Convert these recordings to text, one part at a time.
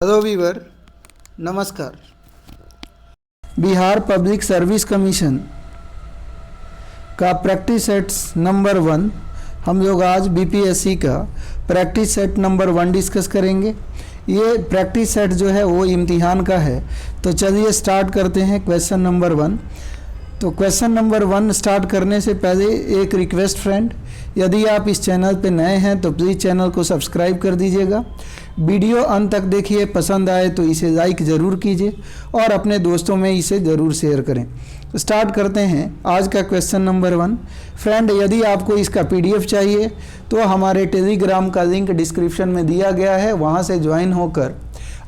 Hello Weaver, नमस्कार। Bihar public service commission का practice sets number 1 हम लोग आज बीपीएससी का प्रैक्टिस सेट नंबर 1 डिस्कस करेंगे। ये प्रैक्टिस सेट जो है वो इम्तिहान का है। तो चलिए स्टार्ट करते हैं क्वेश्चन नंबर 1। तो क्वेश्चन नंबर 1 स्टार्ट करने से पहले एक रिक्वेस्ट फ्रेंड, यदि आप इस चैनल पे नए हैं तो प्लीज़ चैनल को सब्सक्राइब कर दीजिएगा। वीडियो अंत तक देखिए, पसंद आए तो इसे लाइक ज़रूर कीजिए और अपने दोस्तों में इसे ज़रूर शेयर करें। स्टार्ट करते हैं आज का क्वेश्चन नंबर 1। फ्रेंड, यदि आपको इसका पीडीएफ चाहिए तो हमारे टेलीग्राम का लिंक डिस्क्रिप्शन में दिया गया है, वहाँ से ज्वाइन होकर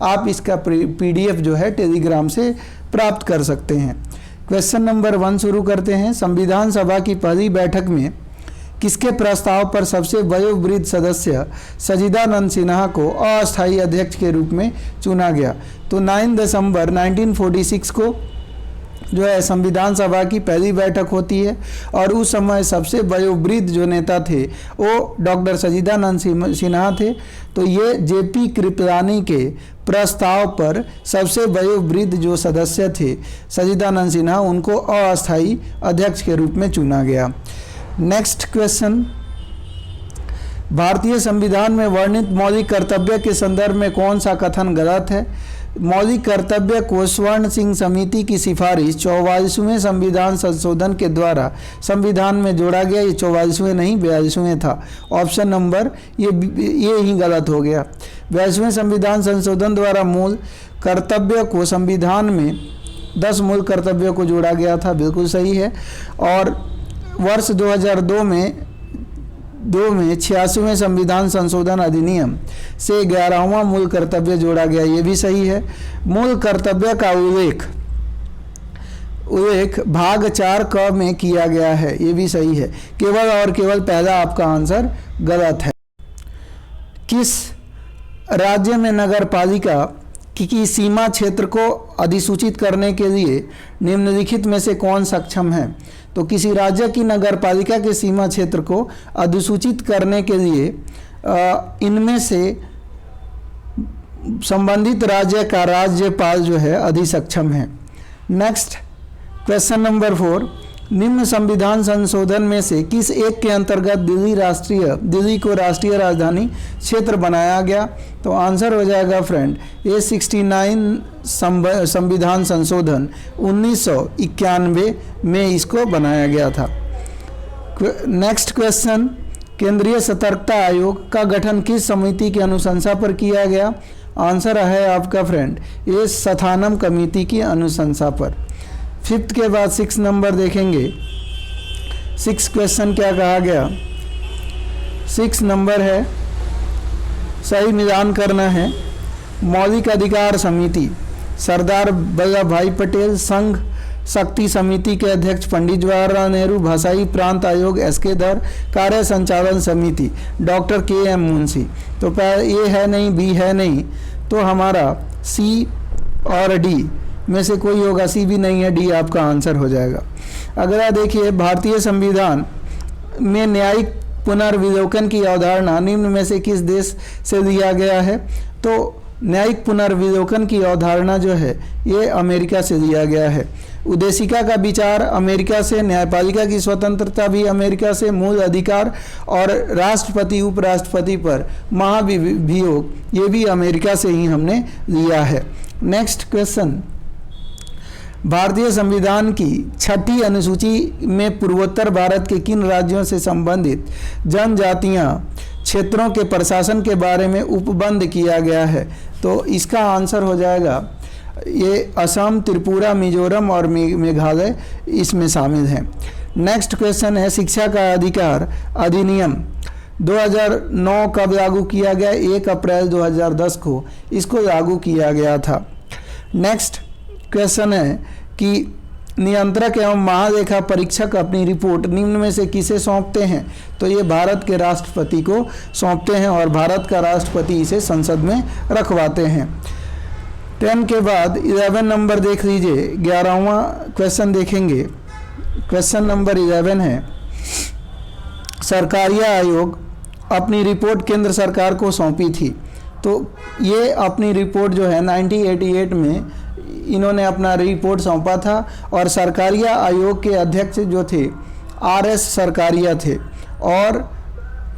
आप इसका पीडीएफ जो है टेलीग्राम से प्राप्त कर सकते हैं। क्वेश्चन नंबर 1 शुरू करते हैं। संविधान सभा की पहली बैठक में किसके प्रस्ताव पर सबसे वयोवृद्ध सदस्य सजिदानंद सिन्हा को अस्थायी अध्यक्ष के रूप में चुना गया? तो 9 दिसंबर 1946 को जो है संविधान सभा की पहली बैठक होती है और उस समय सबसे वयोवृद्ध जो नेता थे वो डॉक्टर सजिदानंद सिन्हा थे। तो ये जेपी कृपलानी के प्रस्ताव पर सबसे वयोवृद्ध जो सदस्य थे सजिदानंद सिन्हा, उनको अस्थायी अध्यक्ष के रूप में चुना गया। नेक्स्ट क्वेश्चन, भारतीय संविधान में वर्णित मौलिक कर्तव्य के संदर्भ में कौन सा कथन गलत है? मौलिक कर्तव्य को स्वर्ण सिंह समिति की सिफारिश 44वें संविधान संशोधन के द्वारा संविधान में जोड़ा गया। ये 44वें नहीं 42वें था। ऑप्शन नंबर ये ही गलत हो गया। 42वें संविधान संशोधन द्वारा मूल कर्तव्य को संविधान में 10 मूल कर्तव्यों को जोड़ा गया था, बिल्कुल सही है। और वर्ष 2002 में 86वें संविधान संशोधन अधिनियम से 11वां मूल कर्तव्य जोड़ा गया, ये भी सही है। मूल कर्तव्य का उल्लेख भाग 4 क में किया गया है, ये भी सही है। केवल और केवल पहला आपका आंसर गलत है। किस राज्य में नगर पालिका की सीमा क्षेत्र को अधिसूचित करने के लिए निम्नलिखित में से कौन सक्षम है? तो किसी राज्य की नगर पालिका के सीमा क्षेत्र को अधिसूचित करने के लिए इनमें से संबंधित राज्य का राज्यपाल जो है अधिसक्षम है। नेक्स्ट क्वेश्चन नंबर 4, निम्न संविधान संशोधन में से किस एक के अंतर्गत दिल्ली को राष्ट्रीय राजधानी क्षेत्र बनाया गया? तो आंसर हो जाएगा फ्रेंड ये 69 संविधान संशोधन 1991 में इसको बनाया गया था। नेक्स्ट क्वेश्चन, केंद्रीय सतर्कता आयोग का गठन किस समिति की अनुशंसा पर किया गया? आंसर है आपका फ्रेंड ये सथानम कमेटी की अनुशंसा पर। 5th के बाद 6 नंबर देखेंगे। 6 क्वेश्चन क्या कहा गया? 6 नंबर है, सही मिलान करना है। मौलिक अधिकार समिति सरदार वल्लभ भाई पटेल, संघ शक्ति समिति के अध्यक्ष पंडित जवाहरलाल नेहरू, भाषाई प्रांत आयोग SK धर, कार्य संचालन समिति डॉक्टर KM मुंशी। तो ये है नहीं, बी है नहीं, तो हमारा C और D में से कोई होगा। C भी नहीं है, D आपका आंसर हो जाएगा। अगला देखिए, भारतीय संविधान में न्यायिक पुनर्विलोकन की अवधारणा निम्न में से किस देश से लिया गया है? तो न्यायिक पुनर्विलोकन की अवधारणा जो है ये अमेरिका से लिया गया है। उद्देशिका का विचार अमेरिका से, न्यायपालिका की स्वतंत्रता भी अमेरिका से, मूल अधिकार और राष्ट्रपति उपराष्ट्रपति पर महाभियोग ये भी अमेरिका से ही हमने लिया है। नेक्स्ट क्वेश्चन, भारतीय संविधान की 6ठी अनुसूची में पूर्वोत्तर भारत के किन राज्यों से संबंधित जनजातियां क्षेत्रों के प्रशासन के बारे में उपबंध किया गया है? तो इसका आंसर हो जाएगा ये असम, त्रिपुरा, मिजोरम और मेघालय इसमें शामिल हैं। नेक्स्ट क्वेश्चन है, शिक्षा का अधिकार अधिनियम 2009 कब लागू किया गया? 1 अप्रैल 2010 को इसको लागू किया गया था। नेक्स्ट क्वेश्चन है कि नियंत्रक एवं महालेखा परीक्षक अपनी रिपोर्ट निम्न में से किसे सौंपते हैं? तो ये भारत के राष्ट्रपति को सौंपते हैं और भारत का राष्ट्रपति इसे संसद में रखवाते हैं। 10 के बाद 11 नंबर देख लीजिए। 11वां क्वेश्चन देखेंगे। क्वेश्चन नंबर 11 है, सरकारिया आयोग अपनी रिपोर्ट केंद्र सरकार को सौंपी थी। तो ये अपनी रिपोर्ट जो है 1988 में इन्होंने अपना रिपोर्ट सौंपा था और सरकारिया आयोग के अध्यक्ष जो थे RS सरकारिया थे। और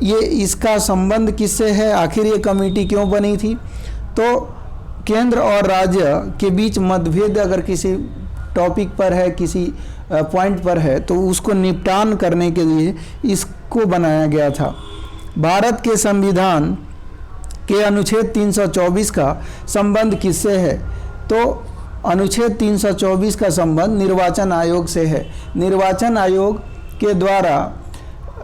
ये इसका संबंध किससे है, आखिर ये कमेटी क्यों बनी थी? तो केंद्र और राज्य के बीच मतभेद अगर किसी टॉपिक पर है, किसी पॉइंट पर है, तो उसको निपटान करने के लिए इसको बनाया गया था। भारत के संविधान के अनुच्छेद 324 का संबंध किससे है? तो अनुच्छेद 324 का संबंध निर्वाचन आयोग से है। निर्वाचन आयोग के द्वारा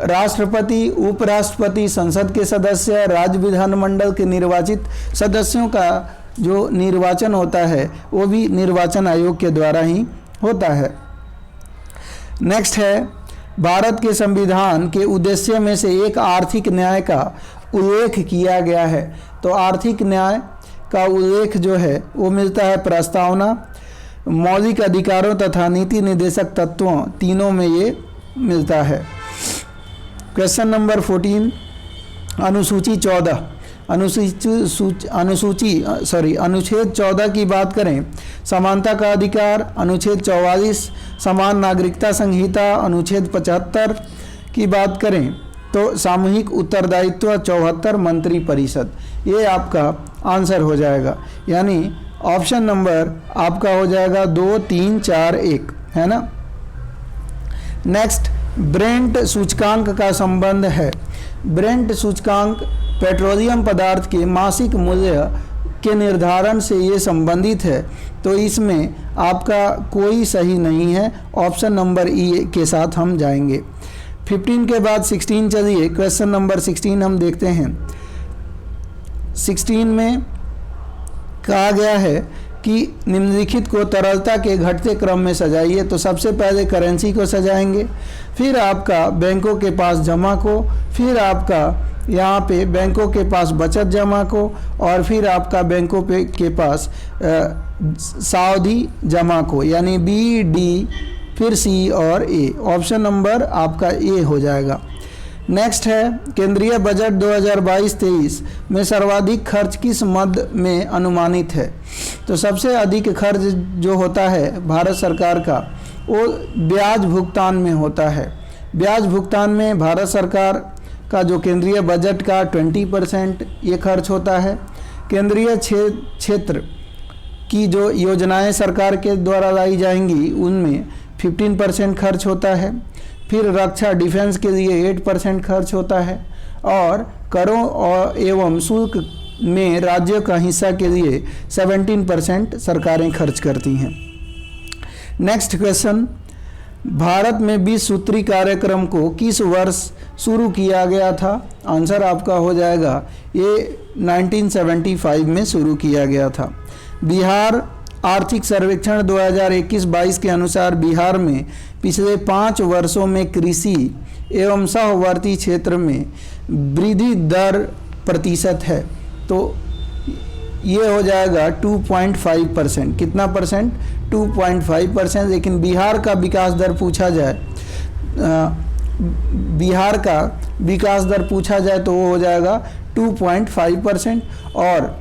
राष्ट्रपति, उपराष्ट्रपति, संसद के सदस्य, राज्य विधानमंडल के निर्वाचित सदस्यों का जो निर्वाचन होता है वो भी निर्वाचन आयोग के द्वारा ही होता है। नेक्स्ट है, भारत के संविधान के उद्देश्य में से एक आर्थिक न्याय का उल्लेख किया गया है। तो आर्थिक न्याय का उल्लेख जो है वो मिलता है प्रस्तावना, मौलिक अधिकारों तथा नीति निर्देशक तत्वों, तीनों में ये मिलता है। क्वेश्चन नंबर 14, अनुसूची 14 अनुच्छेद 14 की बात करें, समानता का अधिकार। अनुच्छेद 44 समान नागरिकता संहिता। अनुच्छेद 75 की बात करें तो सामूहिक उत्तरदायित्व। 74 मंत्री परिषद। ये आपका आंसर हो जाएगा, यानी ऑप्शन नंबर आपका हो जाएगा 2, 3, 4, 1, है ना। नेक्स्ट, ब्रेंट सूचकांक का संबंध है। ब्रेंट सूचकांक पेट्रोलियम पदार्थ के मासिक मूल्य के निर्धारण से ये संबंधित है, तो इसमें आपका कोई सही नहीं है। ऑप्शन नंबर ई के साथ हम जाएंगे। 15 के बाद 16 चलिए, क्वेश्चन नंबर 16 हम देखते हैं। 16 में कहा गया है कि निम्नलिखित को तरलता के घटते क्रम में सजाइए। तो सबसे पहले करेंसी को सजाएंगे, फिर आपका बैंकों के पास जमा को, फिर आपका यहाँ पे बैंकों के पास बचत जमा को, और फिर आपका बैंकों के पास सावधि जमा को, यानी बी, डी, फिर सी और ए। ऑप्शन नंबर आपका ए हो जाएगा। नेक्स्ट है, केंद्रीय बजट 2022-23 में सर्वाधिक खर्च किस मद में अनुमानित है? तो सबसे अधिक खर्च जो होता है भारत सरकार का वो ब्याज भुगतान में होता है। ब्याज भुगतान में भारत सरकार का जो केंद्रीय बजट का 20% ये खर्च होता है। केंद्रीय क्षेत्र की जो योजनाएं सरकार के द्वारा लाई जाएंगी उनमें 15% खर्च होता है। फिर रक्षा डिफेंस के लिए 8% खर्च होता है, और करों और एवं शुल्क में राज्य का हिस्सा के लिए 17% सरकारें खर्च करती हैं। नेक्स्ट क्वेश्चन, भारत में 20 सूत्री कार्यक्रम को किस वर्ष शुरू किया गया था? आंसर आपका हो जाएगा ये 1975 में शुरू किया गया था। बिहार आर्थिक सर्वेक्षण 2021-22 के अनुसार बिहार में पिछले 5 वर्षों में कृषि एवं सहवर्ती क्षेत्र में वृद्धि दर प्रतिशत है। तो ये हो जाएगा 2.5%। कितना परसेंट? 2.5%। लेकिन बिहार का विकास दर पूछा जाए, बिहार का विकास दर पूछा जाए तो वो हो जाएगा 2.5%। और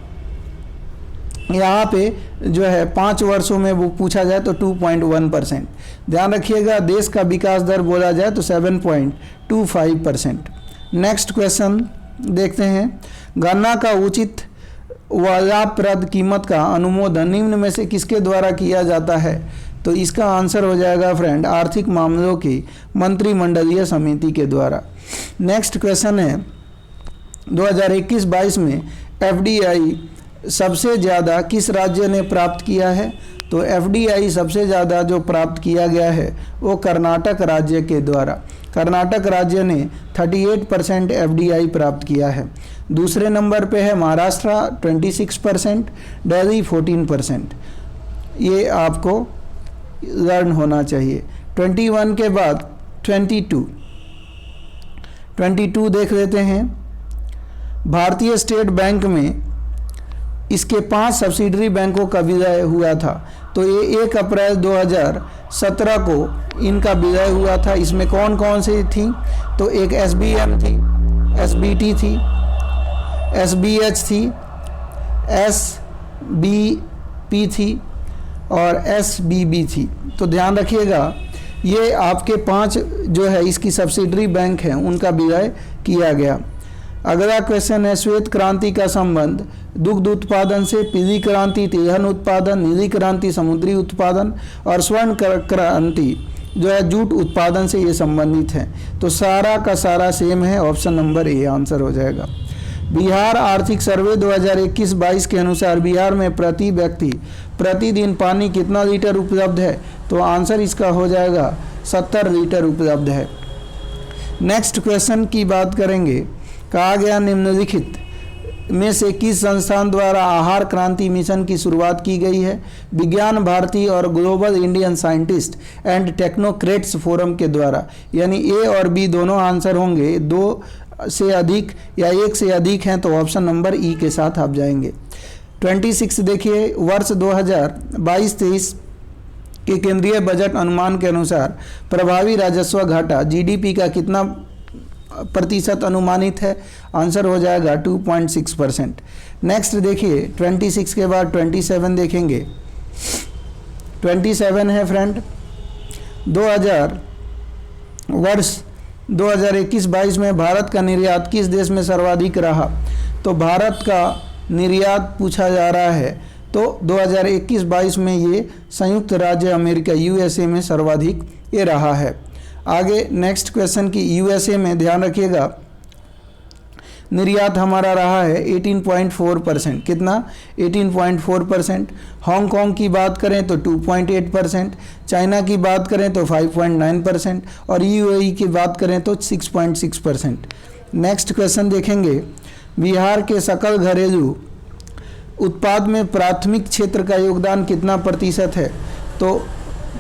यहाँ पे जो है 5 वर्षों में वो पूछा जाए तो 2.1%। ध्यान रखिएगा, देश का विकास दर बोला जाए तो 7.25%। नेक्स्ट क्वेश्चन देखते हैं, गन्ना का उचित व लाभप्रद कीमत का अनुमोदन निम्न में से किसके द्वारा किया जाता है? तो इसका आंसर हो जाएगा फ्रेंड आर्थिक मामलों की मंत्रिमंडलीय समिति के द्वारा। नेक्स्ट क्वेश्चन है, 2021-22 में FDI सबसे ज़्यादा किस राज्य ने प्राप्त किया है? तो FDI सबसे ज़्यादा जो प्राप्त किया गया है वो कर्नाटक राज्य के द्वारा। कर्नाटक राज्य ने 38% FDI प्राप्त किया है। दूसरे नंबर पे है महाराष्ट्र 26%, दिल्ली 14%। ये आपको लर्न होना चाहिए। 21 के बाद 22 देख लेते हैं। भारतीय स्टेट बैंक में इसके 5 सब्सिडरी बैंकों का विलय हुआ था। तो ये 1 अप्रैल 2017 को इनका विलय हुआ था। इसमें कौन कौन सी थी? तो एक SBM थी, SBT थी, SBH थी, SBP थी और SBB थी। तो ध्यान रखिएगा, ये आपके 5 जो है इसकी सब्सिडरी बैंक हैं उनका विलय किया गया। अगला क्वेश्चन है, श्वेत क्रांति का संबंध दुग्ध उत्पादन से, पीली क्रांति तिलहन उत्पादन, नीली क्रांति समुद्री उत्पादन और स्वर्ण क्रांति जो है जूट उत्पादन से ये संबंधित है। तो सारा का सारा सेम है, ऑप्शन नंबर ए आंसर हो जाएगा। बिहार आर्थिक सर्वे 2021-22 के अनुसार बिहार में प्रति व्यक्ति प्रतिदिन पानी कितना लीटर उपलब्ध है? तो आंसर इसका हो जाएगा 70 लीटर उपलब्ध है। नेक्स्ट क्वेश्चन की बात करेंगे, कहा गया निम्नलिखित में से किस संस्थान द्वारा आहार क्रांति मिशन की शुरुआत की गई है? विज्ञान भारती और global Indian scientist and technocrats forum के द्वारा। यानी ए और बी दोनों आंसर होंगे, 2 से अधिक या 1 से अधिक हैं तो ऑप्शन नंबर ई के साथ आप जाएंगे। 26 देखिए, वर्ष 2022-23 के केंद्रीय बजट अनुमान के अनुसार प्रभावी राजस्व घाटा जीडीपी का कितना प्रतिशत अनुमानित है? आंसर हो जाएगा 2.6%। नेक्स्ट देखिए 26 के बाद 27 देखेंगे। 27 है फ्रेंड, 2000 वर्ष 2021-22 में भारत का निर्यात किस देश में सर्वाधिक रहा? तो भारत का निर्यात पूछा जा रहा है, तो 2021-22 में ये संयुक्त राज्य अमेरिका USA में सर्वाधिक ये रहा है। आगे नेक्स्ट क्वेश्चन की USA में ध्यान रखिएगा, निर्यात हमारा रहा है 18.4%। कितना? 18.4%। हांगकांग की बात करें तो 2.8%, चाइना की बात करें तो 5.9% और UAE की बात करें तो 6.6%। नेक्स्ट क्वेश्चन देखेंगे, बिहार के सकल घरेलू उत्पाद में प्राथमिक क्षेत्र का योगदान कितना प्रतिशत है? तो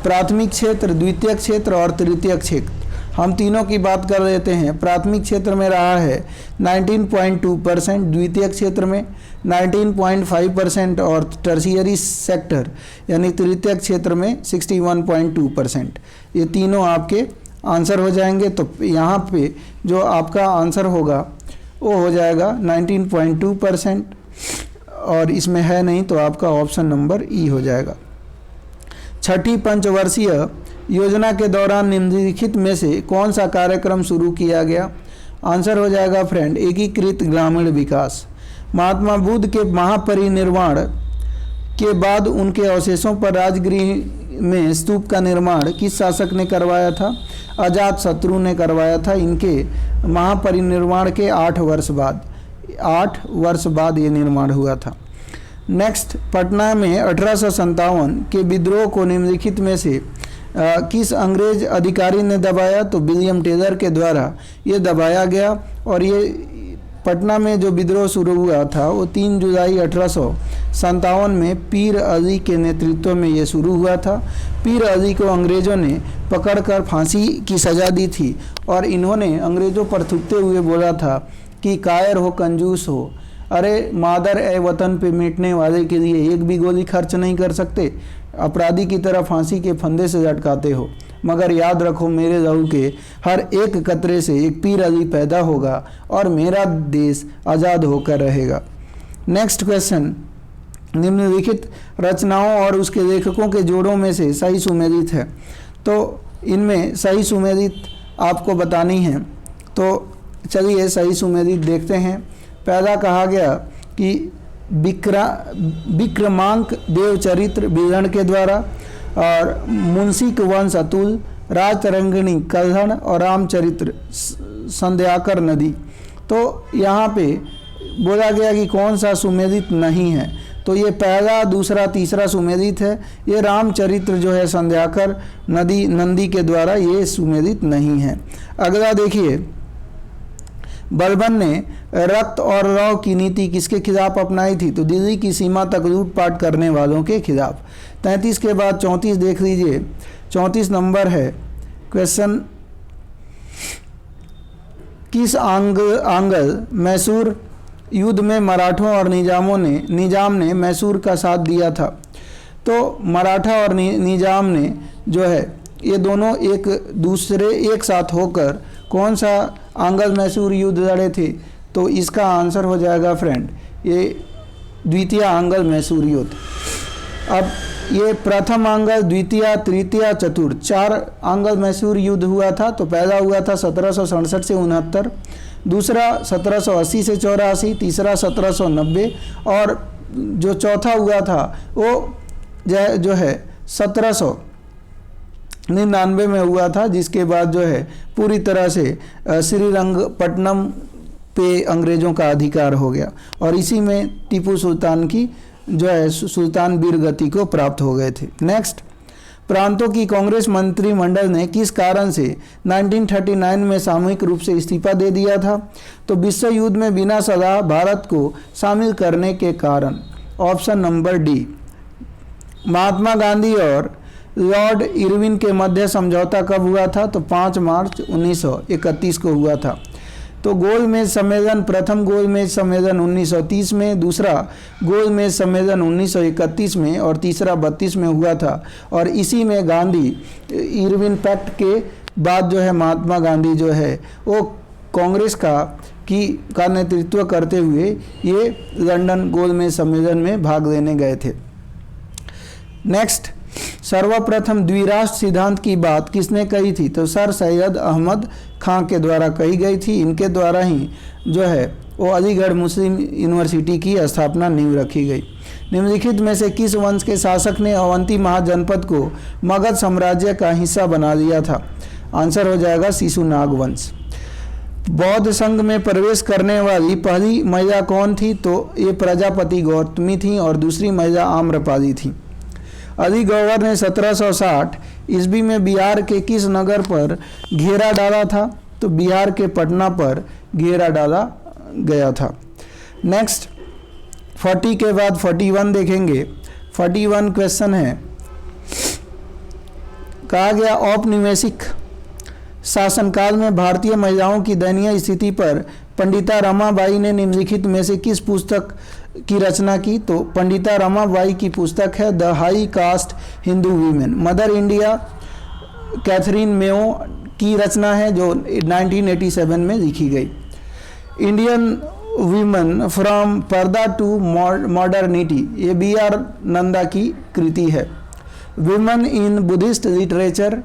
प्राथमिक क्षेत्र, द्वितीयक क्षेत्र और तृतीयक क्षेत्र, हम तीनों की बात कर लेते हैं। प्राथमिक क्षेत्र में रहा है 19.2%, द्वितीयक क्षेत्र में 19.5% और टर्शियरी सेक्टर यानी तृतीयक क्षेत्र में 61.2%। ये तीनों आपके आंसर हो जाएंगे। तो यहाँ पे जो आपका आंसर होगा वो हो जाएगा 19.2% और इसमें है नहीं तो आपका ऑप्शन नंबर ई हो जाएगा। छठी पंचवर्षीय योजना के दौरान निम्नलिखित में से कौन सा कार्यक्रम शुरू किया गया? आंसर हो जाएगा फ्रेंड एकीकृत ग्रामीण विकास। महात्मा बुद्ध के महापरिनिर्वाण के बाद उनके अवशेषों पर राजगृह में स्तूप का निर्माण किस शासक ने करवाया था? अजातशत्रु ने करवाया था। इनके महापरिनिर्वाण के 8 वर्ष बाद ये निर्माण हुआ था। नेक्स्ट, पटना में 1857 के विद्रोह को निम्नलिखित में से किस अंग्रेज अधिकारी ने दबाया? तो विलियम टेलर के द्वारा ये दबाया गया और ये पटना में जो विद्रोह शुरू हुआ था वो 3 जुलाई 1857 में पीर अली के नेतृत्व में ये शुरू हुआ था। पीर अली को अंग्रेज़ों ने पकड़कर फांसी की सज़ा दी थी और इन्होंने अंग्रेज़ों पर थूकते हुए बोला था कि कायर हो, कंजूस हो, अरे मादर ए वतन पे मिटने वाले के लिए एक भी गोली खर्च नहीं कर सकते, अपराधी की तरह फांसी के फंदे से लटकाते हो। मगर याद रखो, मेरे लहू के हर एक कतरे से एक पीर अली पैदा होगा और मेरा देश आज़ाद होकर रहेगा। नेक्स्ट क्वेश्चन, निम्नलिखित रचनाओं और उसके लेखकों के जोड़ों में से सही सुमेलित है। तो इनमें सही सुमेलित आपको बतानी है, तो चलिए सही सुमेलित देखते हैं। पहला कहा गया कि विक्रमांक देवचरित्र बिलहण के द्वारा और मुंशिक वंश अतुल, राजतरंगिणी कल्हण और रामचरित्र संध्याकर नदी। तो यहाँ पे बोला गया कि कौन सा सुमेलित नहीं है, तो ये पहला, दूसरा, तीसरा सुमेलित है। ये रामचरित्र जो है संध्याकर नंदी के द्वारा ये सुमेलित नहीं है। अगला देखिए, बलबन ने रक्त और रौ की नीति किसके खिलाफ अपनाई थी? तो दिल्ली की सीमा तक लूटपाट करने वालों के खिलाफ। 33 के बाद 34 देख लीजिए। 34 नंबर है क्वेश्चन, किस आंगल मैसूर युद्ध में मराठों और निजाम ने मैसूर का साथ दिया था? तो मराठा और निजाम ने जो है ये दोनों एक साथ होकर कौन सा आंगल मैसूर युद्ध लड़े थे? तो इसका आंसर हो जाएगा फ्रेंड ये द्वितीय आंग्ल मैसूर युद्ध। अब ये प्रथम आंग्ल, द्वितीय, तृतीय, चतुर्थ 4 आंग्ल मैसूर युद्ध हुआ था। तो पहला हुआ था 1767 से 69, दूसरा 1780 से 84, तीसरा 1790 और जो चौथा हुआ था वो जो है 1799 में हुआ था, जिसके बाद जो है पूरी तरह से श्रीरंगपट्टनम पे अंग्रेज़ों का अधिकार हो गया और इसी में टीपू सुल्तान की जो है सुल्तान वीरगति को प्राप्त हो गए थे। नेक्स्ट, प्रांतों की कांग्रेस मंत्रिमंडल ने किस कारण से 1939 में सामूहिक रूप से इस्तीफा दे दिया था? तो विश्व युद्ध में बिना सलाह भारत को शामिल करने के कारण। Option number D. Mahatma Gandhi और लॉर्ड इरविन के मध्य समझौता कब हुआ था? तो 5 मार्च 1931 को हुआ था। तो गोलमेज सम्मेलन, प्रथम गोलमेज सम्मेलन 1930 में, दूसरा गोलमेज सम्मेलन 1931 में और तीसरा 32 में हुआ था। और इसी में गांधी इरविन पैक्ट के बाद जो है महात्मा गांधी जो है वो कांग्रेस का नेतृत्व करते हुए ये लंदन गोलमेज सम्मेलन में भाग लेने गए थे। नेक्स्ट, सर्वप्रथम द्विराष्ट्र सिद्धांत की बात किसने कही थी? तो सर सैयद अहमद खां के द्वारा कही गई थी। इनके द्वारा ही जो है वो अलीगढ़ मुस्लिम यूनिवर्सिटी की स्थापना नींव रखी गई। निम्नलिखित में से किस वंश के शासक ने अवंती महाजनपद को मगध साम्राज्य का हिस्सा बना दिया था? आंसर हो जाएगा शिशुनाग वंश। बौद्ध संघ में प्रवेश करने वाली पहली महिला कौन थी? तो ये प्रजापति गौतमी थी और दूसरी महिला आम्रपाली थी। अली गौहर ने 1760 ईस्वी में बिहार के किस नगर पर घेरा डाला था? तो बिहार के पटना पर घेरा डाला गया था। नेक्स्ट, 40 के बाद 41 देखेंगे। 41 क्वेश्चन है, कहा गया औपनिवेशिक शासनकाल में भारतीय महिलाओं की दयनीय स्थिति पर पंडिता रमाबाई ने निम्नलिखित में से किस पुस्तक की रचना की? तो पंडिता रमाबाई की पुस्तक है the high cast Hindu women. Mother India Catherine Mayo की रचना है जो 1987 में लिखी गई। इंडियन वीमेन फ्रॉम पर्दा टू मॉडर्निटी, ये BR नंदा की कृति है। वीमेन इन बुद्धिस्ट लिटरेचर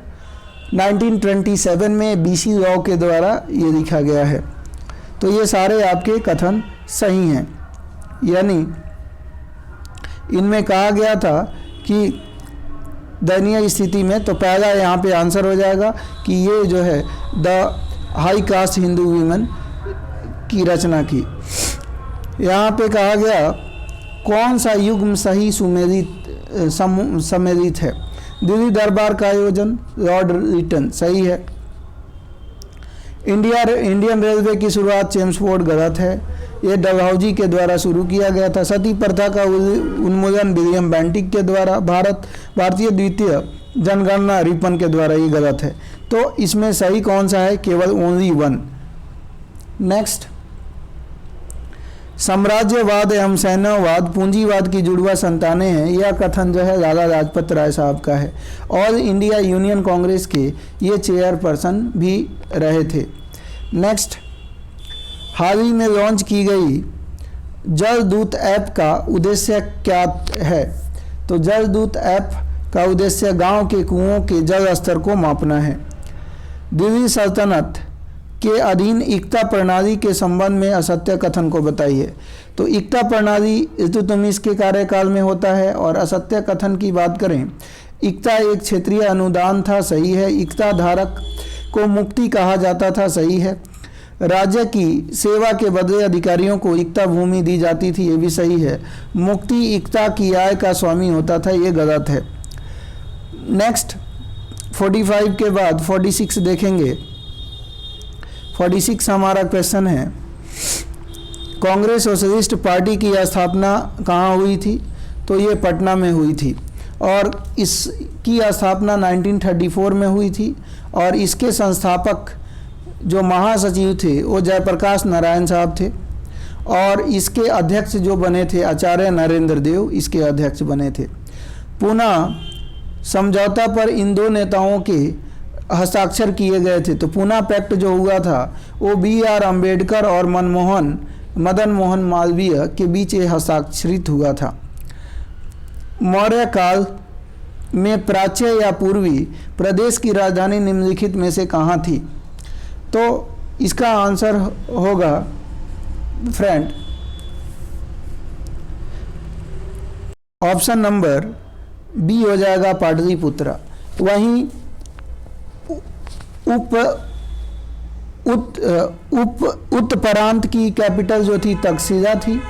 1927 में BC लॉ के द्वारा ये लिखा गया है। तो ये सारे आपके कथन सही हैं, यानी इनमें कहा गया था कि दयनीय स्थिति में, तो पहला यहाँ पे आंसर हो जाएगा कि ये जो है the high cast Hindu women की रचना की। यहाँ पे कहा गया कौन सा युग्म सही सम्मिलित है? दिल्ली दरबार का आयोजन, लॉर्ड रिटन सही है। इंडियन रेलवे की शुरुआत चेम्सफोर्ड गलत है, ये डलहौजी के द्वारा शुरू किया गया था। सती प्रथा का उन्मूलन विलियम बेंटिक के द्वारा। भारतीय द्वितीय जनगणना रिपन के द्वारा, ये गलत है। तो इसमें सही कौन सा है? केवल ओनली 1। नेक्स्ट, साम्राज्यवाद एवं सैन्यवाद पूंजीवाद की जुड़वा संतानें हैं, यह कथन जो है लाला लाजपत राय साहब का है। ऑल इंडिया यूनियन कांग्रेस के ये चेयरपर्सन भी रहे थे। नेक्स्ट, हाल ही में लॉन्च की गई जल दूत ऐप का उद्देश्य क्या है? तो जल दूत ऐप का उद्देश्य गांव के कुओं के जल स्तर को मापना है। दिल्ली सल्तनत के अधीन इक्ता प्रणाली के संबंध में असत्य कथन को बताइए। तो इक्ता प्रणाली इल्तुतमिश के कार्यकाल में होता है। और असत्य कथन की बात करें, इक्ता एक क्षेत्रीय अनुदान था, सही है। इक्ता धारक को मुक्ति कहा जाता था, सही है। राज्य की सेवा के बदले अधिकारियों को इक्ता भूमि दी जाती थी, ये भी सही है। मुक्ति इक्ता की आय का स्वामी होता था, ये गलत है। नेक्स्ट, 45 के बाद 46 देखेंगे। 46 हमारा क्वेश्चन है, कांग्रेस सोशलिस्ट पार्टी की स्थापना कहाँ हुई थी? तो ये पटना में हुई थी और इसकी स्थापना 1934 में हुई थी। और इसके संस्थापक जो महासचिव थे वो जयप्रकाश नारायण साहब थे और इसके अध्यक्ष जो बने थे आचार्य नरेंद्र देव, इसके अध्यक्ष बने थे। पुनः समझौता पर इन दो नेताओं के हस्ताक्षर किए गए थे। तो पूना पैक्ट जो हुआ था वो BR अम्बेडकर और मनमोहन मदन मोहन मालवीय के बीच ये हस्ताक्षरित हुआ था। मौर्य काल में प्राच्य या पूर्वी प्रदेश की राजधानी निम्नलिखित में से कहाँ थी? तो इसका आंसर होगा फ्रेंड ऑप्शन नंबर बी हो जाएगा, पाटलिपुत्र। वहीं उत्तरांत की कैपिटल जो थी तक्षशिला थी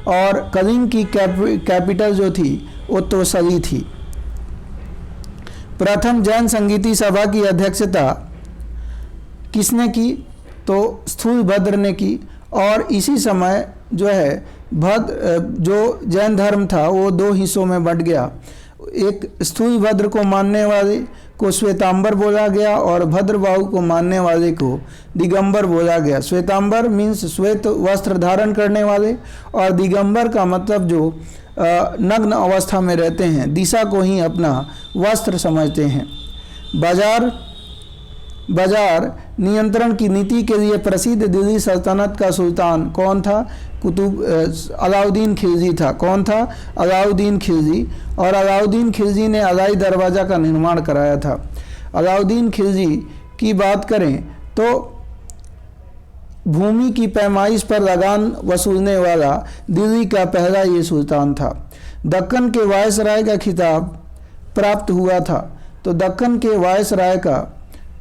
और कलिंग की कैपिटल जो थी वो तोसली थी। प्रथम जैन संगीति सभा की अध्यक्षता किसने की? तो स्थूलभद्र ने की। और इसी समय जो है जो जैन धर्म था वो दो हिस्सों में बंट गया। एक स्थूलभद्र को मानने वाले को श्वेतांबर बोला गया और भद्रबाहु को मानने वाले को दिगंबर बोला गया। श्वेतांबर मीन्स श्वेत वस्त्र धारण करने वाले और दिगंबर का मतलब जो नग्न अवस्था में रहते हैं, दिशा को ही अपना वस्त्र समझते हैं। बाजार नियंत्रण की नीति के लिए प्रसिद्ध दिल्ली सल्तनत का सुल्तान कौन था? अलाउद्दीन खिलजी था। कौन था? अलाउद्दीन खिलजी। और अलाउद्दीन खिलजी ने अलाई दरवाज़ा का निर्माण कराया था। अलाउद्दीन खिलजी की बात करें तो भूमि की पैमाइश पर लगान वसूलने वाला दिल्ली का पहला ये सुल्तान था। दक्कन के वायसराय का खिताब प्राप्त हुआ था। तो दक्कन के वायसराय का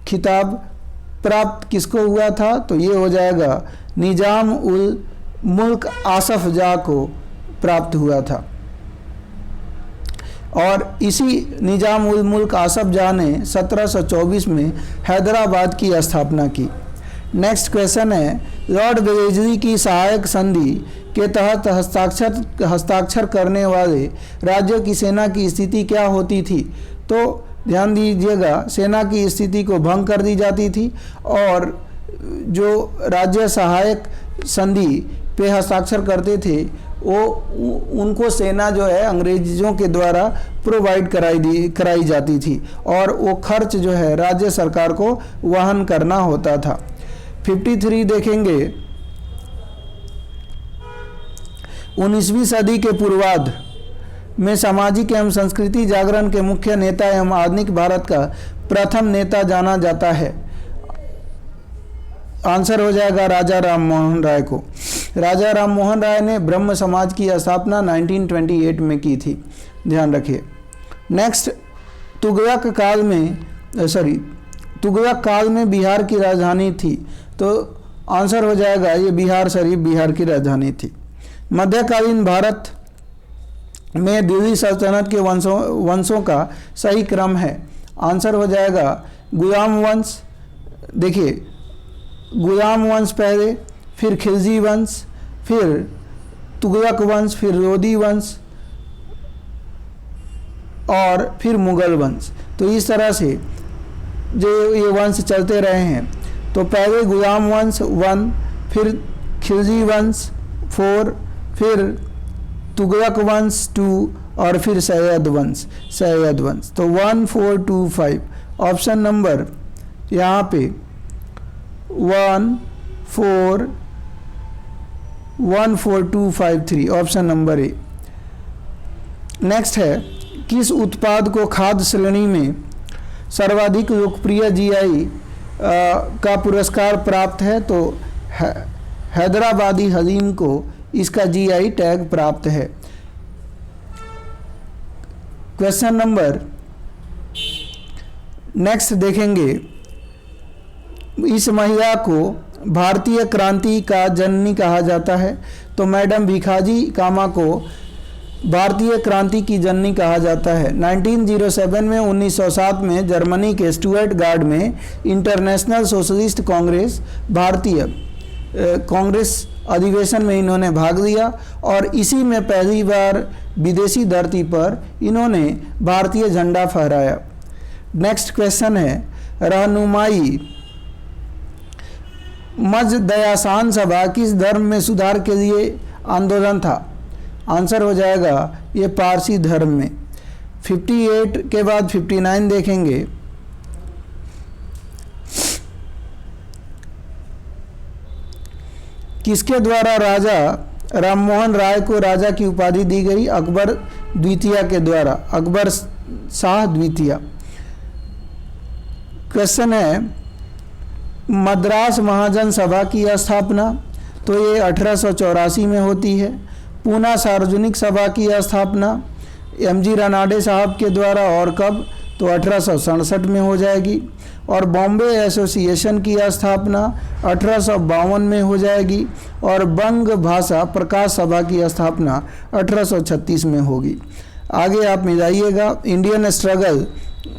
खिताब प्राप्त किसको हुआ था? तो ये हो जाएगा निजाम उल मुल्क आसफ जाह को प्राप्त हुआ था। और इसी निजाम उल मुल्क आसफ जाह ने 1724 में हैदराबाद की स्थापना की। नेक्स्ट क्वेश्चन है, लॉर्ड वेलेस्ली की सहायक संधि के तहत हस्ताक्षर करने वाले राज्यों की सेना की स्थिति क्या होती थी? तो ध्यान दीजिएगा, सेना की स्थिति को भंग कर दी जाती थी और जो राज्य सहायक संधि पे हस्ताक्षर करते थे वो उनको सेना जो है अंग्रेजों के द्वारा प्रोवाइड कराई जाती थी और वो खर्च जो है राज्य सरकार को वहन करना होता था। 53 देखेंगे, 19वीं सदी के पूर्वार्ध में सामाजिक एवं संस्कृति जागरण के मुख्य नेता एवं आधुनिक भारत का प्रथम नेता जाना जाता है। आंसर हो जाएगा राजा राम मोहन राय को। राजा राम मोहन राय ने ब्रह्म समाज की स्थापना 1928 में की थी, ध्यान रखिए। नेक्स्ट, तुगलक काल में बिहार की राजधानी थी। तो आंसर हो जाएगा ये बिहार शरीफ बिहार की राजधानी थी। मध्यकालीन भारत में दिल्ली सल्तनत के वंशों का सही क्रम है। आंसर हो जाएगा गुलाम वंश। देखिए, गुलाम वंश पहले, फिर खिलजी वंश, फिर तुगलक वंश, फिर लोदी वंश और फिर मुगल वंश। तो इस तरह से जो ये वंश चलते रहे हैं। तो पहले गुलाम वंश 1, फिर खिलजी वंश 4, फिर तुगलक वंश 2 और फिर सैयद वंश। तो 1 4 2 5 ऑप्शन नंबर यहाँ पे 1 4 2 5 3 ऑप्शन नंबर ए। नेक्स्ट है, किस उत्पाद को खाद्य श्रेणी में सर्वाधिक लोकप्रिय जीआई का पुरस्कार प्राप्त है? तो हैदराबादी हलीम को इसका जीआई टैग प्राप्त है। क्वेश्चन नंबर नेक्स्ट देखेंगे, इस महिला को भारतीय क्रांति का जननी कहा जाता है। तो मैडम भिखाजी कामा को भारतीय क्रांति की जननी कहा जाता है। 1907 में 1907 में जर्मनी के स्टुअर्टगार्ड में इंटरनेशनल सोशलिस्ट कांग्रेस भारतीय कांग्रेस अधिवेशन में इन्होंने भाग लिया और इसी में पहली बार विदेशी धरती पर इन्होंने भारतीय झंडा फहराया। नेक्स्ट क्वेश्चन है, रहनुमाई मज दयासान सभा किस धर्म में सुधार के लिए आंदोलन था? आंसर हो जाएगा ये पारसी धर्म में। 58 के बाद 59 देखेंगे, किसके द्वारा राजा राममोहन राय को राजा की उपाधि दी गई? अकबर द्वितीय के द्वारा, अकबर शाह द्वितीय। क्वेश्चन है मद्रास महाजन सभा की स्थापना, तो ये 1884 में होती है। पूना सार्वजनिक सभा की स्थापना एमजी रनाडे साहब के द्वारा, और कब? तो 1867 में हो जाएगी। और बॉम्बे एसोसिएशन की स्थापना 1852 में हो जाएगी। और बंग भाषा प्रकाश सभा की स्थापना 1836 में होगी। आगे आप मिलाइएगा। इंडियन स्ट्रगल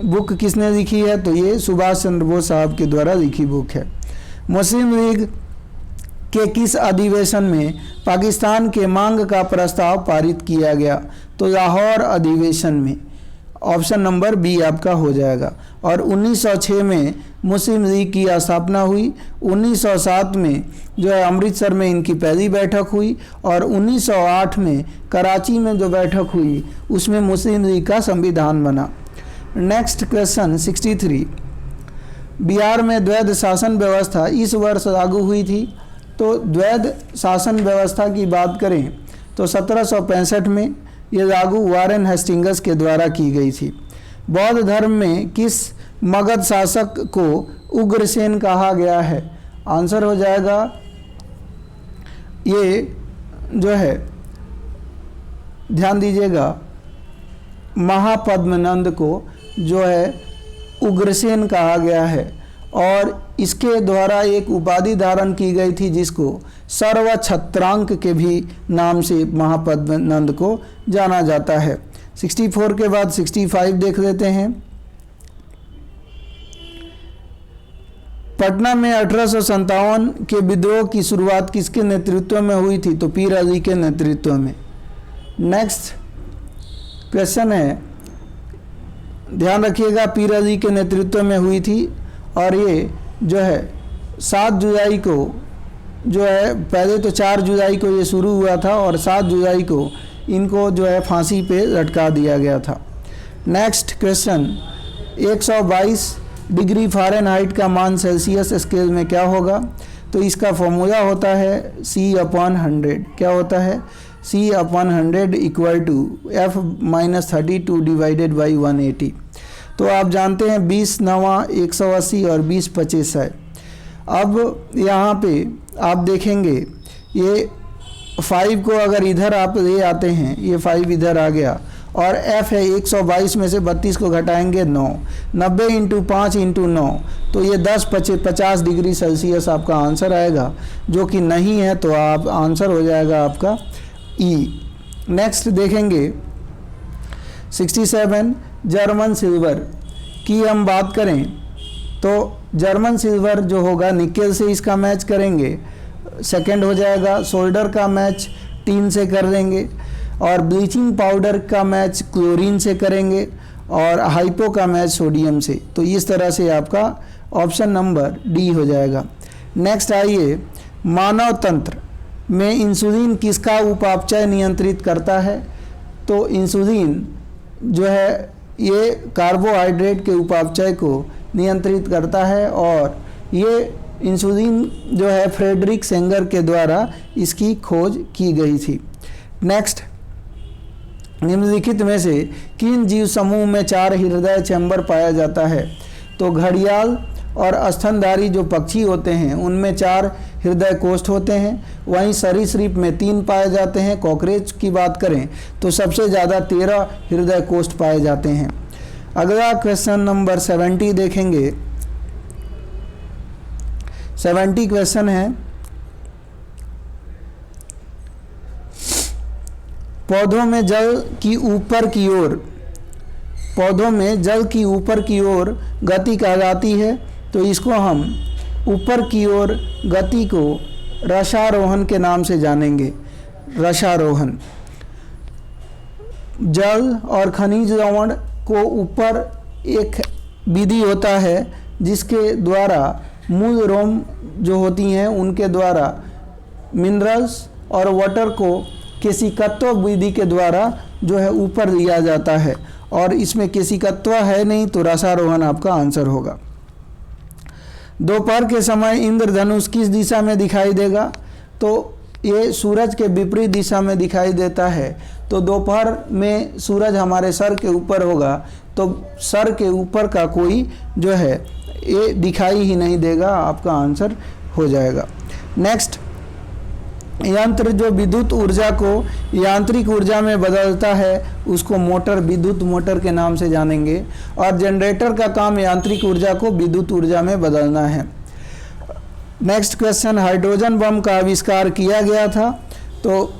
बुक किसने लिखी है? तो ये सुभाष चंद्र बोस साहब के द्वारा लिखी बुक है। मुस्लिम लीग के किस अधिवेशन में पाकिस्तान के मांग का प्रस्ताव पारित किया गया? तो लाहौर अधिवेशन में। ऑप्शन नंबर बी आपका हो जाएगा। और 1906 में मुस्लिम लीग की स्थापना हुई। 1907 में जो है अमृतसर में इनकी पहली बैठक हुई। और 1908 में कराची में जो बैठक हुई उसमें मुस्लिम लीग का संविधान बना। नेक्स्ट क्वेश्चन 63, बिहार में द्वैध शासन व्यवस्था इस वर्ष लागू हुई थी। तो द्वैध शासन व्यवस्था की बात करें तो 1765 में ये लागू वारेन हेस्टिंग्स के द्वारा की गई थी। बौद्ध धर्म में किस मगध शासक को उग्रसेन कहा गया है? आंसर हो जाएगा ये जो है, ध्यान दीजिएगा, महापद्मनंद को जो है उग्रसेन कहा गया है। और इसके द्वारा एक उपाधि धारण की गई थी जिसको सर्वछत्रांक के भी नाम से महापद्मनंद को जाना जाता है। 64 के बाद 65 देख लेते हैं। पटना में 1857 के विद्रोह की शुरुआत किसके नेतृत्व में हुई थी? तो पीर अली के नेतृत्व में। नेक्स्ट क्वेश्चन है, ध्यान रखिएगा, पीर अली के नेतृत्व में हुई थी। और ये जो है 7 जुलाई को जो है, पहले तो 4 जुलाई को ये शुरू हुआ था और 7 जुलाई को इनको जो है फांसी पे लटका दिया गया था। नेक्स्ट क्वेश्चन, 122 डिग्री फ़ारेनहाइट का मान सेल्सियस स्केल में क्या होगा? तो इसका फॉर्मूला होता है C/100। क्या होता है? C/100 equal to F-32 divided by 180। तो आप जानते हैं 20 नवा 180 और 20 25 है। अब यहाँ पे आप देखेंगे ये 5 को अगर इधर आप ले आते हैं, ये 5 इधर आ गया और F है 122 में से 32 को घटाएंगे 9, 90 इंटू 5 इंटू 9, तो ये 50 डिग्री सेल्सियस आपका आंसर आएगा, जो कि नहीं है तो आप आंसर हो जाएगा आपका E। नेक्स्ट देखेंगे 67 जर्मन सिल्वर की हम बात करें तो जर्मन सिल्वर जो होगा निकेल से इसका मैच करेंगे, सेकंड हो जाएगा। सोल्डर का मैच टीन से कर देंगे और ब्लीचिंग पाउडर का मैच क्लोरीन से करेंगे और हाइपो का मैच सोडियम से। तो इस तरह से आपका ऑप्शन नंबर डी हो जाएगा। नेक्स्ट आइए, मानव तंत्र में इंसुलिन किसका उपापचय नियंत्रित करता है? तो इंसुलिन जो है ये कार्बोहाइड्रेट के उपापचय को नियंत्रित करता है और ये इंसुलिन जो है फ्रेडरिक सेंगर के द्वारा इसकी खोज की गई थी। नेक्स्ट, निम्नलिखित में से किन जीव समूह में 4 हृदय चैम्बर पाया जाता है? तो घड़ियाल और स्तनधारी जो पक्षी होते हैं उनमें 4 हृदय कोष्ठ होते हैं, वहीं सरीसृप में 3 पाए जाते हैं। कॉकरोच की बात करें तो सबसे ज़्यादा 13 हृदय कोष्ठ पाए जाते हैं। अगला क्वेश्चन नंबर 70 देखेंगे। 70 क्वेश्चन है, पौधों में जल की ऊपर की ओर, पौधों में जल की ऊपर की ओर गति कहलाती है, तो इसको हम ऊपर की ओर गति को रसारोहण के नाम से जानेंगे। रसारोहण, जल और खनिज लवण को ऊपर एक विधि होता है जिसके द्वारा मूल रोम जो होती हैं उनके द्वारा मिनरल्स और वाटर को केशिकत्व विधि के द्वारा जो है ऊपर लिया जाता है, और इसमें केशिकत्व है नहीं तो रसारोहण आपका आंसर होगा। दोपहर के समय इंद्रधनुष किस दिशा में दिखाई देगा? तो ये सूरज के विपरीत दिशा में दिखाई देता है। तो दोपहर में सूरज हमारे सर के ऊपर होगा, तो सर के ऊपर का कोई जो है ये दिखाई ही नहीं देगा, आपका आंसर हो जाएगा। नेक्स्ट, यंत्र जो विद्युत ऊर्जा को यांत्रिक ऊर्जा में बदलता है उसको मोटर, विद्युत मोटर के नाम से जानेंगे। और जनरेटर का काम यांत्रिक ऊर्जा को विद्युत ऊर्जा में बदलना है। नेक्स्ट क्वेश्चन, हाइड्रोजन बम का आविष्कार किया गया था। तो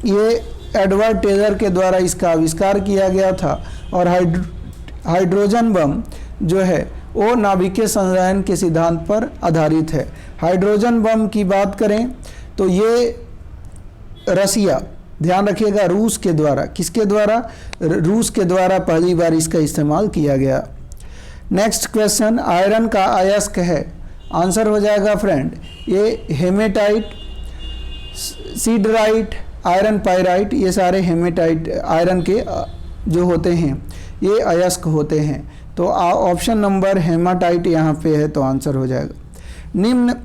ये एडवर्ड टेलर के द्वारा इसका आविष्कार किया गया था। और हाइड्रोजन बम जो है वो नाभिकीय संचरण के सिद्धांत पर आधारित है। हाइड्रोजन बम की बात करें तो ये रसिया, ध्यान रखिएगा, रूस के द्वारा, किसके द्वारा? रूस के द्वारा पहली बार इसका इस्तेमाल किया गया। नेक्स्ट क्वेश्चन, आयरन का अयस्क है, आंसर हो जाएगा फ्रेंड ये हेमेटाइट, सीडराइट, आयरन पायराइट, ये सारे हेमेटाइट आयरन के जो होते हैं ये अयस्क होते हैं। तो ऑप्शन नंबर हेमाटाइट यहाँ पे है, तो आंसर हो जाएगा। निम्न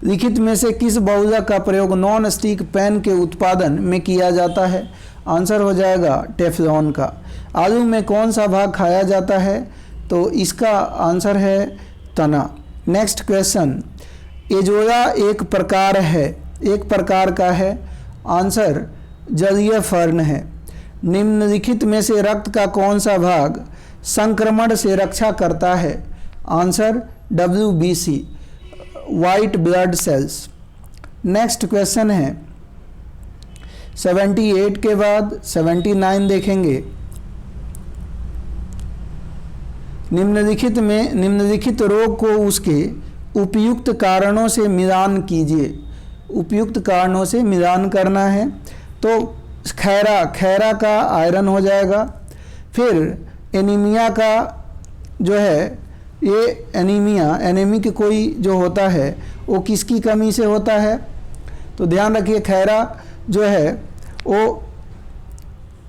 लिखित में से किस बहुलक का प्रयोग नॉन स्टिक पेन के उत्पादन में किया जाता है? आंसर हो जाएगा टेफ्लॉन का। आलू में कौन सा भाग खाया जाता है? तो इसका आंसर है तना। नेक्स्ट क्वेश्चन, एजोला एक प्रकार है, एक प्रकार का है, आंसर जलीय फर्न है। निम्नलिखित में से रक्त का कौन सा भाग संक्रमण से रक्षा करता है? Answer WBC, white blood cells. Next question है 78 के बाद 79 देखेंगे। निम्नलिखित रोग को उसके उपयुक्त कारणों से मिलान कीजिए। उपयुक्त कारणों से मिलान करना है। तो खैरा का आयरन हो जाएगा। फिर एनीमिया का जो है ये एनीमिक कोई जो होता है वो किसकी कमी से होता है? तो ध्यान रखिए, खैरा जो है वो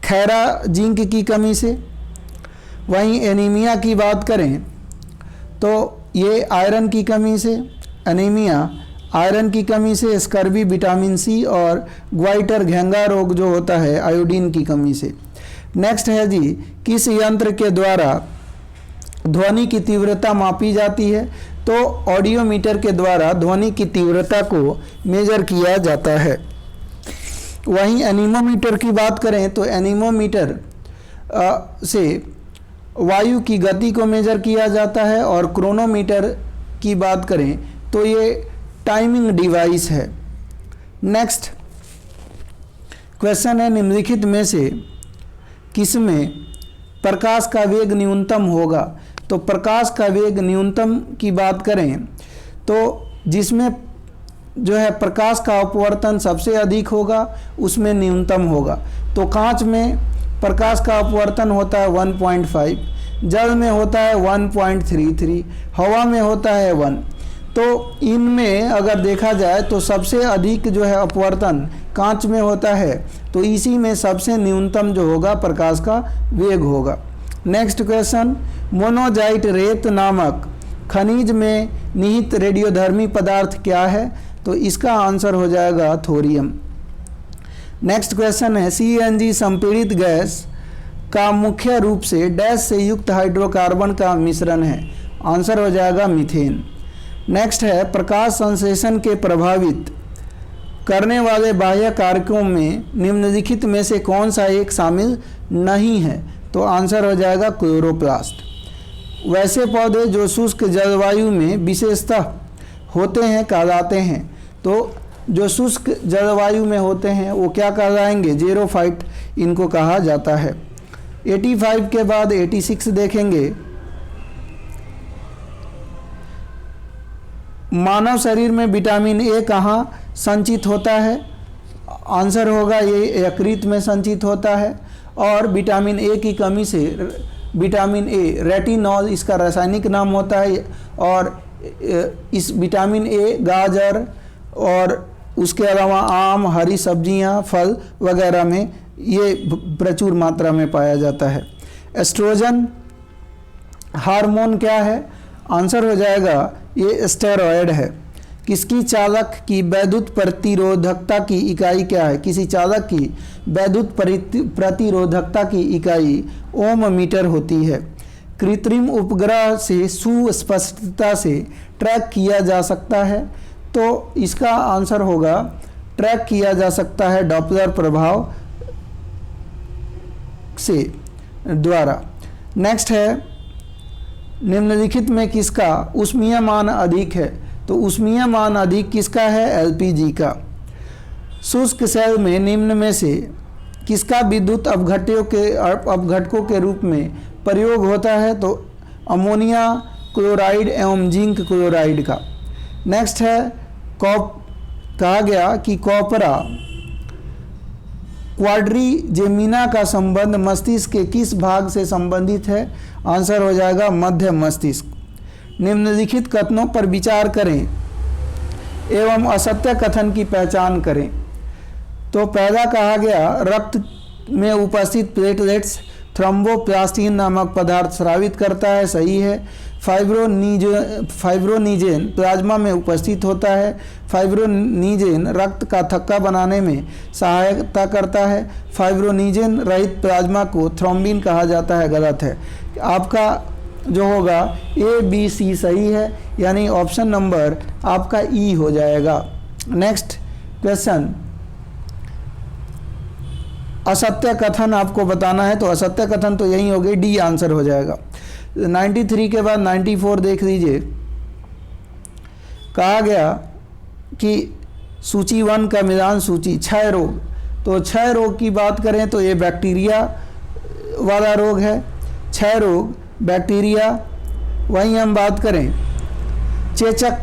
खैरा जिंक की कमी से। वहीं एनीमिया की बात करें तो ये आयरन की कमी से, एनीमिया आयरन की कमी से, स्कर्वी विटामिन सी और ग्वाइटर घेंगा रोग जो होता है आयोडीन की कमी से। नेक्स्ट है जी, किस यंत्र के द्वारा ध्वनि की तीव्रता मापी जाती है? तो ऑडियोमीटर के द्वारा ध्वनि की तीव्रता को मेजर किया जाता है। वहीं एनीमोमीटर की बात करें तो एनीमोमीटर से वायु की गति को मेजर किया जाता है। और क्रोनोमीटर की बात करें तो ये टाइमिंग डिवाइस है। नेक्स्ट क्वेश्चन है, निम्नलिखित में से किसमें प्रकाश का वेग न्यूनतम होगा? तो प्रकाश का वेग न्यूनतम की बात करें तो जिसमें जो है प्रकाश का अपवर्तन सबसे अधिक होगा उसमें न्यूनतम होगा। तो कांच में प्रकाश का अपवर्तन होता है 1.5, जल में होता है 1.33, हवा में होता है 1। तो इनमें अगर देखा जाए तो सबसे अधिक जो है अपवर्तन कांच में होता है, तो इसी में सबसे न्यूनतम जो होगा प्रकाश का वेग होगा। नेक्स्ट क्वेश्चन, मोनोजाइट रेत नामक खनिज में निहित रेडियोधर्मी पदार्थ क्या है? तो इसका आंसर हो जाएगा थोरियम। नेक्स्ट क्वेश्चन है, CNG संपीड़ित गैस का मुख्य रूप से डैश से युक्त हाइड्रोकार्बन का मिश्रण है। आंसर हो जाएगा मीथेन। नेक्स्ट है, प्रकाश संश्लेषण के प्रभावित करने वाले बाह्य कारकों में निम्नलिखित में से कौन सा एक शामिल नहीं है? तो आंसर हो जाएगा क्लोरोप्लास्ट। वैसे पौधे जो शुष्क जलवायु में विशेषतः होते हैं कहलाते हैं। तो जो शुष्क जलवायु में होते हैं वो क्या कहलाएंगे? ज़ेरोफाइट इनको कहा जाता है। 85 के बाद 86 देखेंगे। मानव शरीर में विटामिन ए कहाँ संचित होता है? आंसर होगा ये यकृत में संचित होता है। और विटामिन ए की कमी से विटामिन ए, रेटिनॉल इसका रासायनिक नाम होता है, और इस विटामिन ए गाजर और उसके अलावा आम, हरी सब्जियां, फल वगैरह में ये प्रचुर मात्रा में पाया जाता है। एस्ट्रोजन हार्मोन क्या है? आंसर हो जाएगा ये स्टेरॉयड है। किसकी चालक की वैद्युत प्रतिरोधकता की इकाई क्या है? किसी चालक की वैद्युत प्रतिरोधकता की इकाई ओम मीटर होती है। कृत्रिम उपग्रह से सुस्पष्टता से ट्रैक किया जा सकता है, तो इसका आंसर होगा ट्रैक किया जा सकता है डॉपलर प्रभाव से द्वारा। नेक्स्ट है, निम्नलिखित में किसका ऊष्मीय मान अधिक है? तो ऊष्मीय मान अधिक किसका है? एलपीजी का। शुष्क सेल में निम्न में से किसका विद्युत अपघटकों के रूप में प्रयोग होता है? तो अमोनिया क्लोराइड एवं जिंक क्लोराइड का। नेक्स्ट है, कहा गया कि कॉपरा क्वाड्रिजेमिना का संबंध मस्तिष्क के किस भाग से संबंधित है? आंसर हो जाएगा मध्य मस्तिष्क। निम्नलिखित कथनों पर विचार करें एवं असत्य कथन की पहचान करें। तो पहला कहा गया, रक्त में उपस्थित प्लेटलेट्स थ्रोम्बोप्लास्टिन नामक पदार्थ स्रावित करता है, सही है। फाइब्रोनीजेन प्लाज्मा में उपस्थित होता है। फाइब्रोनीजेन रक्त का थक्का बनाने में सहायता करता है। फाइब्रोनीजेन रहित प्लाज्मा को थ्रोम्बिन कहा जाता है, गलत है। आपका जो होगा ए बी सी सही है, यानी ऑप्शन नंबर आपका ई हो जाएगा। नेक्स्ट क्वेश्चन, असत्य कथन आपको बताना है, तो असत्य कथन तो यही हो गई, डी आंसर हो जाएगा। 93 के बाद 94 देख लीजिए। कहा गया कि सूची 1 का मिलान सूची क्षय रोग। तो क्षय रोग की बात करें तो ये बैक्टीरिया वाला रोग है, क्षय रोग बैक्टीरिया। वहीं हम बात करें चेचक,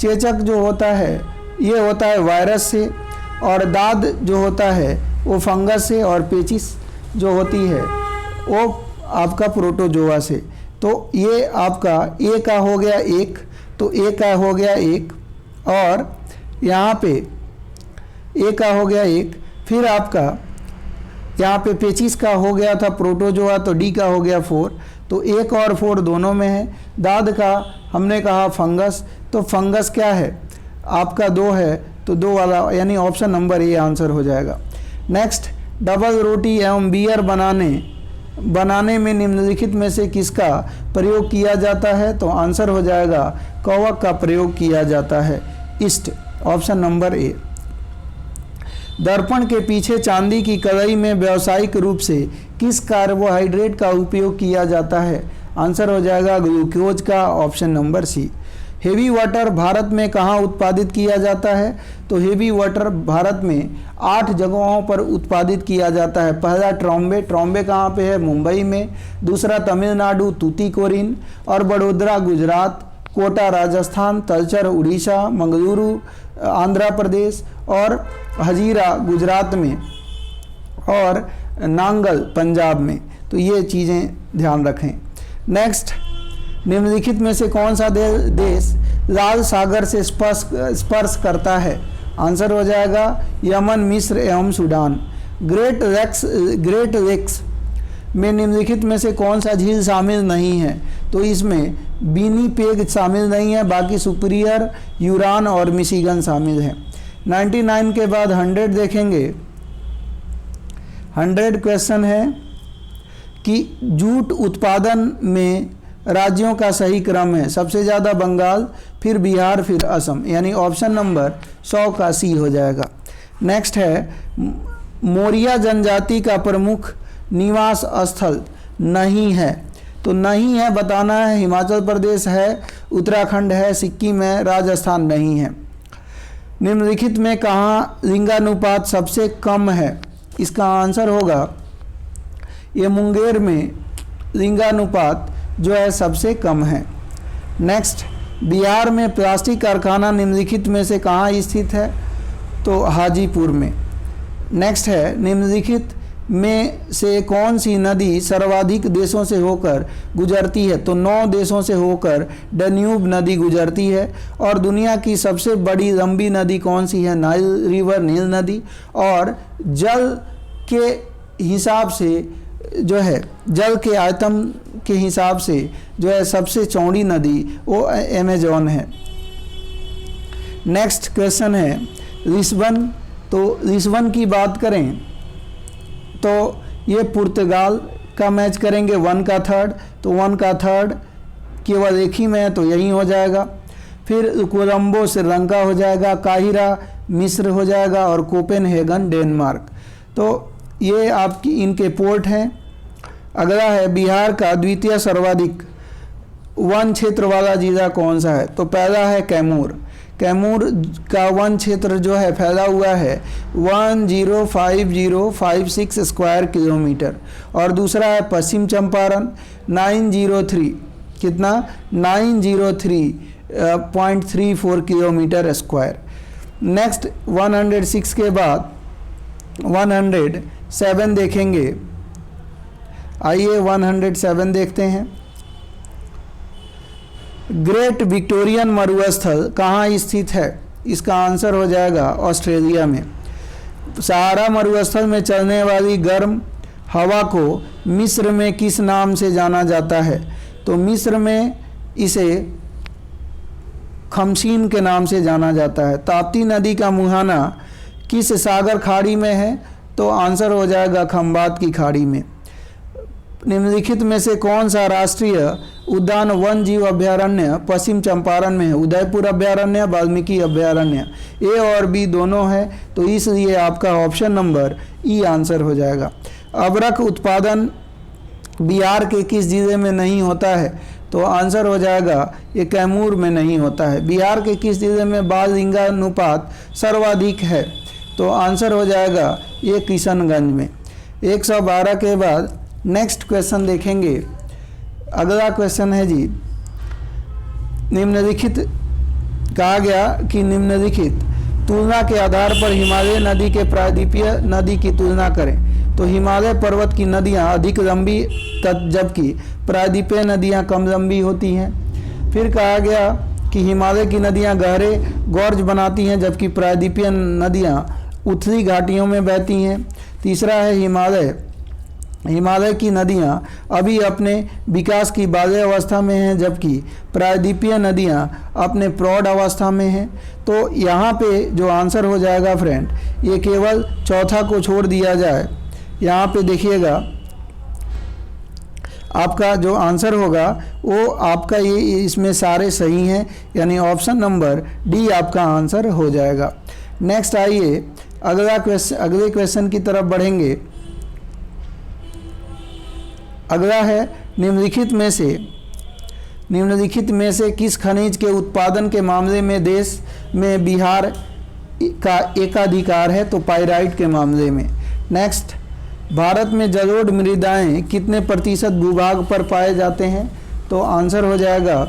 चेचक जो होता है ये होता है वायरस से, और दाद जो होता है वो फंगस से, और पेचिस जो होती है वो आपका प्रोटोजोआ से। तो ये आपका ए का हो गया एक, तो ए का हो गया एक, और यहाँ पे ए का हो गया एक, फिर आपका यहाँ पे पेचिस का हो गया था प्रोटोजोआ, तो डी का हो गया 4। तो 1 और 4 दोनों में है। दाद का हमने कहा फंगस, तो फंगस क्या है आपका 2 है, तो 2 वाला यानी ऑप्शन नंबर ए आंसर हो जाएगा। नेक्स्ट, डबल रोटी एवं बियर बनाने में निम्नलिखित में से किसका प्रयोग किया जाता है? तो आंसर हो जाएगा कवक का प्रयोग किया जाता है, ईस्ट, ऑप्शन नंबर ए। दर्पण के पीछे चांदी की कढ़ाई में व्यावसायिक रूप से किस कार्बोहाइड्रेट का उपयोग किया जाता है? आंसर हो जाएगा ग्लूकोज का, option number C. Heavy water Bharat में कहाँ उत्पादित किया जाता है? तो हेवी वाटर भारत में 8 जगहों पर उत्पादित किया जाता है। पहला ट्रॉम्बे, ट्रॉम्बे कहाँ पे है? मुंबई में। दूसरा तमिलनाडु तूतीकोरिन, और बड़ोदरा गुजरात, कोटा राजस्थान, तलचर उड़ीसा, मंगलुरु आंध्र प्रदेश, और हजीरा गुजरात में, और नांगल पंजाब में। तो ये चीज़ें ध्यान रखें। नेक्स्ट, निम्नलिखित में से कौन सा देश लाल सागर से स्पर्श करता है? आंसर हो जाएगा यमन, मिस्र एवं सूडान। ग्रेट लेक्स में निम्नलिखित में से कौन सा झील शामिल नहीं है? तो इसमें विनिपेग शामिल नहीं है, बाकी सुपीरियर, यूरान और मिशिगन शामिल है। 99 के बाद 100 देखेंगे। 100 क्वेश्चन है कि जूट उत्पादन में राज्यों का सही क्रम है। सबसे ज़्यादा बंगाल, फिर बिहार, फिर असम, यानी ऑप्शन नंबर 100 का सी हो जाएगा। नेक्स्ट है, मोरिया जनजाति का प्रमुख निवास स्थल नहीं है। तो नहीं है बताना है। हिमाचल प्रदेश है, उत्तराखंड है, सिक्किम है, राजस्थान नहीं है। निम्नलिखित में कहाँ लिंगानुपात सबसे कम है? इसका आंसर होगा ये मुंगेर में लिंगानुपात जो है सबसे कम है। नेक्स्ट, बिहार में प्लास्टिक कारखाना निम्नलिखित में से कहाँ स्थित है? तो हाजीपुर में। नेक्स्ट है, निम्नलिखित में से कौन सी नदी सर्वाधिक देशों से होकर गुजरती है? तो 9 देशों से होकर डन्यूब नदी गुजरती है। और दुनिया की सबसे बड़ी लंबी नदी कौन सी है? नाइल रिवर, नील नदी। और जल के हिसाब से जो है, जल के आयतन के हिसाब से जो है सबसे चौड़ी नदी वो अमेजॉन है। नेक्स्ट क्वेश्चन है लिस्बन। तो लिस्बन की बात करें तो ये पुर्तगाल का मैच करेंगे 1 का थर्ड, तो 1 का थर्ड केवल एक ही में है तो यही हो जाएगा। फिर कोलंबो श्रीलंका हो जाएगा, काहिरा मिस्र हो जाएगा और कोपेनहेगन डेनमार्क। तो ये आपकी इनके पोर्ट हैं। अगला है बिहार का द्वितीय सर्वाधिक वन क्षेत्र वाला जिला कौन सा है? तो पहला है कैमूर। कैमूर का वन क्षेत्र जो है फैला हुआ है 105056 स्क्वायर किलोमीटर, और दूसरा है पश्चिम चंपारण 903 कितना 903.34 किलोमीटर स्क्वायर। नेक्स्ट 106 के बाद 107 देखेंगे। आइए 107 देखते हैं। ग्रेट विक्टोरियन मरुस्थल कहाँ स्थित है? इसका आंसर हो जाएगा ऑस्ट्रेलिया में। सहारा मरुस्थल में चलने वाली गर्म हवा को मिस्र में किस नाम से जाना जाता है? तो मिस्र में इसे खमसीन के नाम से जाना जाता है। ताप्ती नदी का मुहाना किस सागर खाड़ी में है? तो आंसर हो जाएगा खंबात की खाड़ी में। निम्नलिखित में से कौन सा राष्ट्रीय उद्यान वन जीव अभ्यारण्य पश्चिम चंपारण में है? उदयपुर अभ्यारण्य, वाल्मीकि अभ्यारण्य। ए और बी दोनों है, तो इसलिए आपका ऑप्शन नंबर ई आंसर हो जाएगा। अबरख उत्पादन बिहार के किस जिले में नहीं होता है? तो आंसर हो जाएगा ये कैमूर में नहीं होता है। बिहार के किस जिले में बाल लिंगानुपात सर्वाधिक है? तो आंसर हो जाएगा ये किशनगंज में। 112 के बाद नेक्स्ट क्वेश्चन देखेंगे। अगला क्वेश्चन है जी, निम्नलिखित कहा गया कि निम्नलिखित तुलना के आधार पर हिमालय नदी के प्रायद्वीपीय नदी की तुलना करें। तो हिमालय पर्वत की नदियां अधिक लंबी जबकि प्रायद्वीपीय नदियां कम लंबी होती हैं। फिर कहा गया कि हिमालय की नदियां गहरे गॉर्ज बनाती हैं जबकि प्रायद्वीपीय नदियां उथली घाटियों में बहती हैं। तीसरा है हिमालय की नदियां अभी अपने विकास की बाल्य अवस्था में हैं जबकि प्रायद्वीपीय नदियां अपने प्रौढ़ अवस्था में हैं। तो यहाँ पे जो आंसर हो जाएगा फ्रेंड, ये केवल चौथा को छोड़ दिया जाए। यहाँ पे देखिएगा आपका जो आंसर होगा वो आपका ये इसमें सारे सही हैं, यानी ऑप्शन नंबर डी आपका आंसर हो जाएगा। नेक्स्ट आइए अगले क्वेश्चन की तरफ बढ़ेंगे। अगला है निम्नलिखित में से किस खनिज के उत्पादन के मामले में देश में बिहार का एकाधिकार है? तो पाइराइट के मामले में। नेक्स्ट, भारत में जलोढ़ मृदाएं कितने प्रतिशत भूभाग पर पाए जाते हैं? तो आंसर हो जाएगा,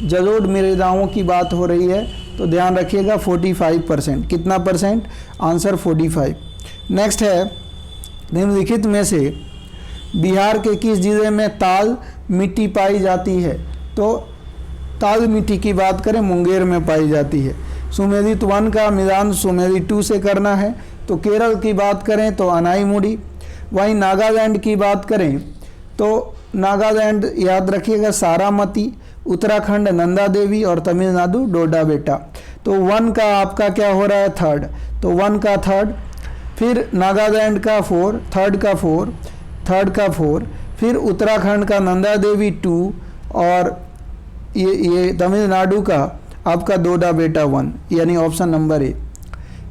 जलोढ़ मृदाओं की बात हो रही है तो ध्यान रखिएगा 45%। कितना परसेंट? आंसर 45। नेक्स्ट है निम्नलिखित में से बिहार के किस जिले में ताल मिट्टी पाई जाती है? तो ताल मिट्टी की बात करें मुंगेर में पाई जाती है। सुमेलित 1 का मिलान सुमेलित 2 से करना है। तो केरल की बात करें तो अनाईमुड़ी। वहीं नागालैंड की बात करें तो नागालैंड याद रखिएगा सारामती, उत्तराखंड नंदा देवी और तमिलनाडु डोडा बेटा। तो 1 का आपका क्या हो रहा है? थर्ड। तो 1 का थर्ड, फिर नागालैंड का 4, थर्ड का 4, फिर उत्तराखंड का नंदा देवी 2 और ये तमिलनाडु का आपका डोडा बेटा 1, यानी ऑप्शन नंबर ए।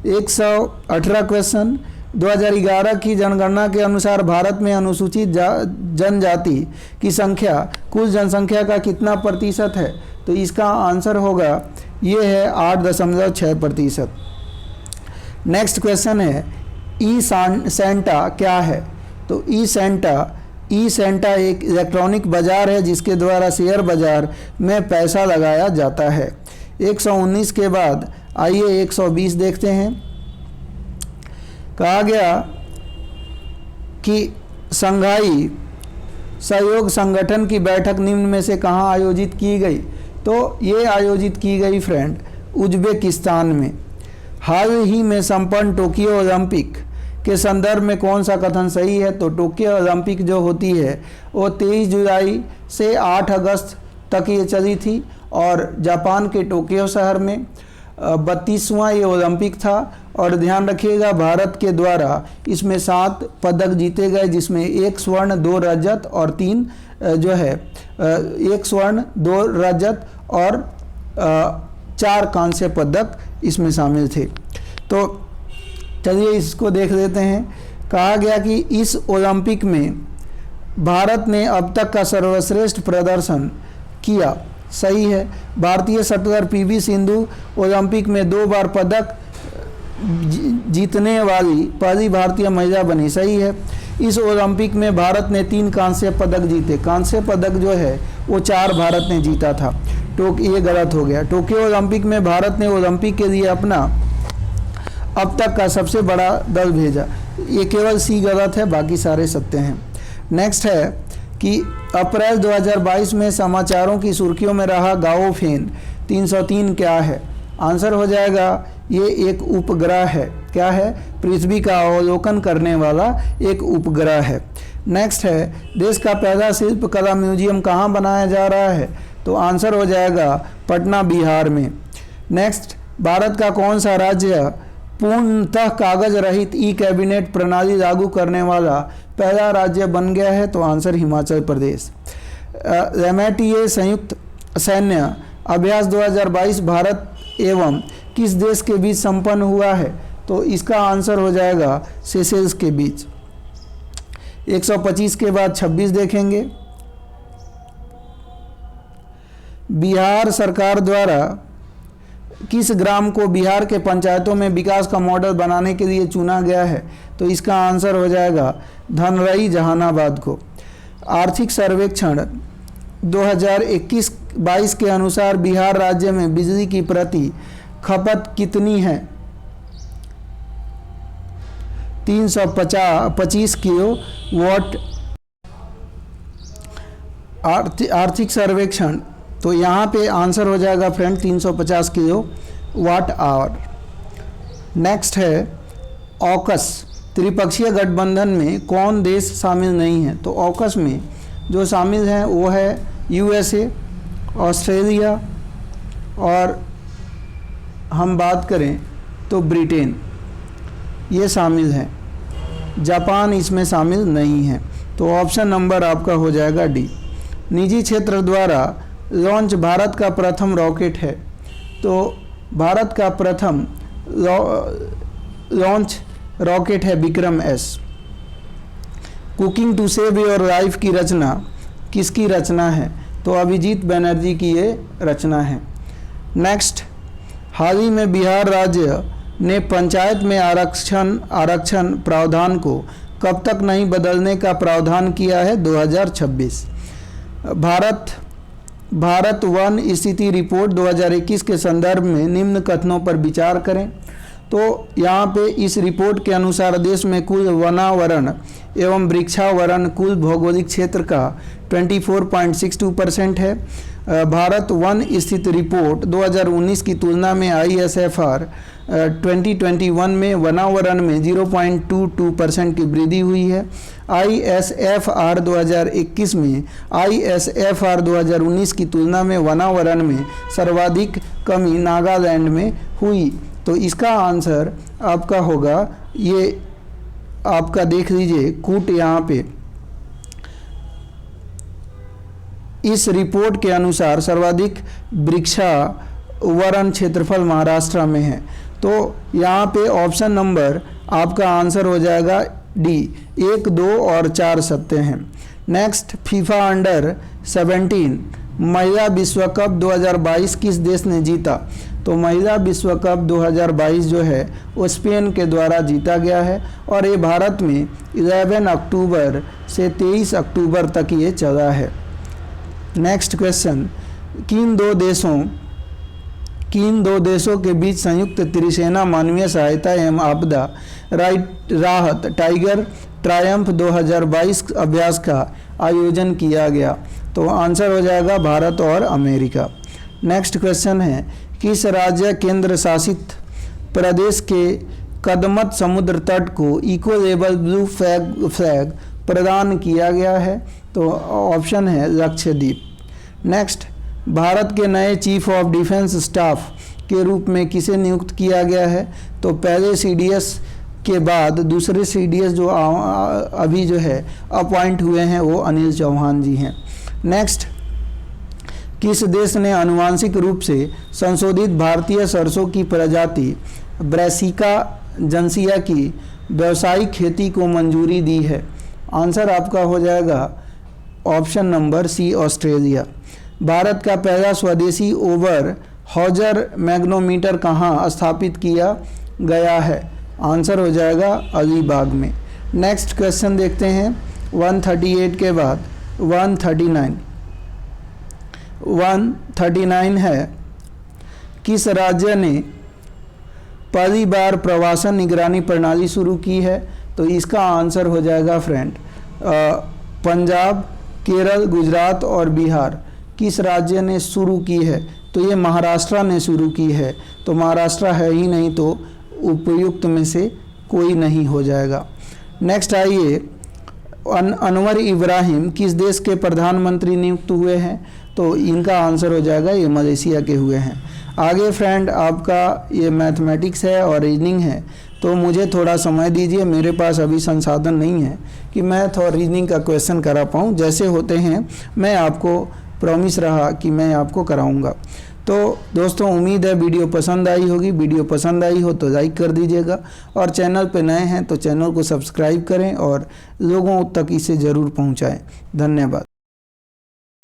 118 क्वेश्चन, 2011 की जनगणना के अनुसार भारत में अनुसूचित जनजाति की संख्या कुल जनसंख्या का कितना प्रतिशत है? तो इसका आंसर होगा ये है 8.6%। नेक्स्ट क्वेश्चन है ई सेंटा क्या है? तो ई सेंटा एक इलेक्ट्रॉनिक बाजार है जिसके द्वारा शेयर बाजार में पैसा लगाया जाता है। 119 के बाद आइए 120 देखते हैं। कहा गया कि संघाई सहयोग संगठन की बैठक निम्न में से कहाँ आयोजित की गई? तो ये आयोजित की गई फ्रेंड उज्बेकिस्तान में। हाल ही में संपन्न टोक्यो ओलंपिक के संदर्भ में कौन सा कथन सही है? तो टोक्यो ओलंपिक जो होती है वो 23 जुलाई से 8 अगस्त तक ये चली थी और जापान के टोक्यो शहर में। 32वां ये ओलंपिक था। और ध्यान रखिएगा भारत के द्वारा इसमें 7 पदक जीते गए, जिसमें 1 स्वर्ण 2 रजत और 3 जो है 1 स्वर्ण 2 रजत और 4 कांस्य पदक इसमें शामिल थे। तो चलिए इसको देख लेते हैं। कहा गया कि इस ओलंपिक में भारत ने अब तक का सर्वश्रेष्ठ प्रदर्शन किया। सही है। भारतीय शटलर पीवी सिंधु ओलंपिक में 2 बार पदक जीतने वाली पहली भारतीय महिला बनी। सही है। इस ओलंपिक में भारत ने 3 कांस्य पदक जीते। कांस्य पदक जो है वो 4 भारत ने जीता था। ये गलत हो गया। टोक्यो ओलंपिक में भारत ने ओलंपिक के लिए अपना अब तक का सबसे बड़ा दल भेजा। ये केवल सी गलत है, बाकी सारे सत्य हैं। नेक्स्ट है कि अप्रैल 2022 में समाचारों की सुर्खियों में रहा गाओफेन 303 क्या है? आंसर हो जाएगा ये एक उपग्रह है। क्या है? पृथ्वी का अवलोकन करने वाला एक उपग्रह है। नेक्स्ट है देश का पहला शिल्प कला म्यूजियम कहाँ बनाया जा रहा है? तो आंसर हो जाएगा पटना बिहार में। नेक्स्ट, भारत का कौन सा राज्य पूर्णतः कागज रहित ई कैबिनेट प्रणाली लागू करने वाला पहला राज्य बन गया है? तो आंसर हिमाचल प्रदेश। रेमेटिए संयुक्त सैन्य अभ्यास 2022 भारत एवं किस देश के बीच संपन्न हुआ है? तो इसका आंसर हो जाएगा सेशेल्स के बीच। 125 के बाद 26 देखेंगे। बिहार सरकार द्वारा किस ग्राम को बिहार के पंचायतों में विकास का मॉडल बनाने के लिए चुना गया है? तो इसका आंसर हो जाएगा धनरई जहानाबाद को। आर्थिक सर्वेक्षण 2021-22 के अनुसार बिहार राज्य में बिजली की प्रति खपत कितनी है? 325 किलो वाट। आर्थिक सर्वेक्षण, तो यहाँ पे आंसर हो जाएगा friend 350 kilowatt hour. Next है ऑकस त्रिपक्षीय गठबंधन में कौन देश शामिल नहीं है? तो ऑकस में जो शामिल हैं वो है यूएसए, ऑस्ट्रेलिया और हम बात करें तो ब्रिटेन, ये शामिल हैं। जापान इसमें शामिल नहीं है। तो ऑप्शन नंबर आपका हो जाएगा डी। निजी क्षेत्र द्वारा लॉन्च भारत का प्रथम रॉकेट है। तो भारत का प्रथम लॉन्च रॉकेट है Vikram S. Cooking to save your life की रचना किसकी रचना है? तो अभिजीत बनर्जी की ये रचना है। नेक्स्ट, हाल ही में बिहार राज्य ने पंचायत में आरक्षण प्रावधान को कब तक नहीं बदलने का प्रावधान किया है? 2026। भारत वन स्थिति रिपोर्ट 2021 के संदर्भ में निम्न कथनों पर विचार करें। तो यहाँ पे इस रिपोर्ट के अनुसार देश में कुल वनावरण एवं वृक्षावरण कुल भौगोलिक क्षेत्र का 24.62% है। भारत वन स्थित रिपोर्ट 2019 की तुलना में ISFR 2021 में वनावरण में 0.22% की वृद्धि हुई है। ISFR 2021 में ISFR 2019 की तुलना में वनावरण में सर्वाधिक कमी नागालैंड में हुई। तो इसका आंसर आपका होगा ये आपका देख लीजिए कूट यहाँ पे इस रिपोर्ट के अनुसार सर्वाधिक वृक्षावरण क्षेत्रफल महाराष्ट्र में है। तो यहाँ पे ऑप्शन नंबर आपका आंसर हो जाएगा डी। 1, 2 और 4 सत्य हैं। नेक्स्ट, फीफा अंडर 17 महिला विश्व कप 2022 किस देश ने जीता? तो महिला विश्व कप 2022 जो है वो स्पेन के द्वारा जीता गया है और ये भारत में 11 अक्टूबर से 23 अक्टूबर तक ये चला है। नेक्स्ट क्वेश्चन, किन दो देशों के बीच संयुक्त त्रिसेना मानवीय सहायता एवं आपदा राहत टाइगर ट्रायम्फ 2022 अभ्यास का आयोजन किया गया? तो आंसर हो जाएगा भारत और अमेरिका। नेक्स्ट क्वेश्चन है, किस राज्य केंद्र शासित प्रदेश के कदमत समुद्र तट को इको लेबल ब्लू फ्लैग प्रदान किया गया है? तो ऑप्शन है लक्षद्वीप। नेक्स्ट, भारत के नए चीफ ऑफ डिफेंस स्टाफ के रूप में किसे नियुक्त किया गया है? तो पहले CDS के बाद दूसरे CDS जो अभी जो है अपॉइंट हुए हैं वो अनिल चौहान जी हैं। नेक्स्ट, किस देश ने आनुवांशिक रूप से संशोधित भारतीय सरसों की प्रजाति ब्रैसिका जंसिया की व्यावसायिक खेती को मंजूरी दी है? आंसर आपका हो जाएगा option number C, Australia. Bharat का पहला स्वदेशी ओवर हॉजर मैग्नोमीटर कहाँ स्थापित किया गया है? आंसर हो जाएगा अलीबाग में। नेक्स्ट क्वेश्चन देखते हैं 138 के बाद 139 है, किस राज्य ने पहली बार प्रवासन निगरानी प्रणाली शुरू की है? तो इसका आंसर हो जाएगा फ्रेंड पंजाब, केरल, गुजरात और बिहार। किस राज्य ने शुरू की है? तो ये महाराष्ट्र ने शुरू की है। तो महाराष्ट्र है ही नहीं तो उपयुक्त में से कोई नहीं हो जाएगा। नेक्स्ट आइए, अनवर इब्राहिम किस देश के प्रधानमंत्री नियुक्त हुए हैं? तो इनका आंसर हो जाएगा ये मलेशिया के हुए हैं। आगे फ्रेंड आपका ये मैथमेटिक्स है और रीजनिंग है, तो मुझे थोड़ा समय दीजिए, मेरे पास अभी संसाधन नहीं है कि मैथ और रीजनिंग का क्वेश्चन करा पाऊँ। जैसे होते हैं मैं आपको प्रॉमिस रहा कि मैं आपको कराऊंगा। तो दोस्तों उम्मीद है वीडियो पसंद आई होगी। वीडियो पसंद आई हो तो लाइक कर दीजिएगा और चैनल पे नए हैं तो चैनल को सब्सक्राइब करें और लोगों तक इसे ज़रूर पहुंचाएं। धन्यवाद।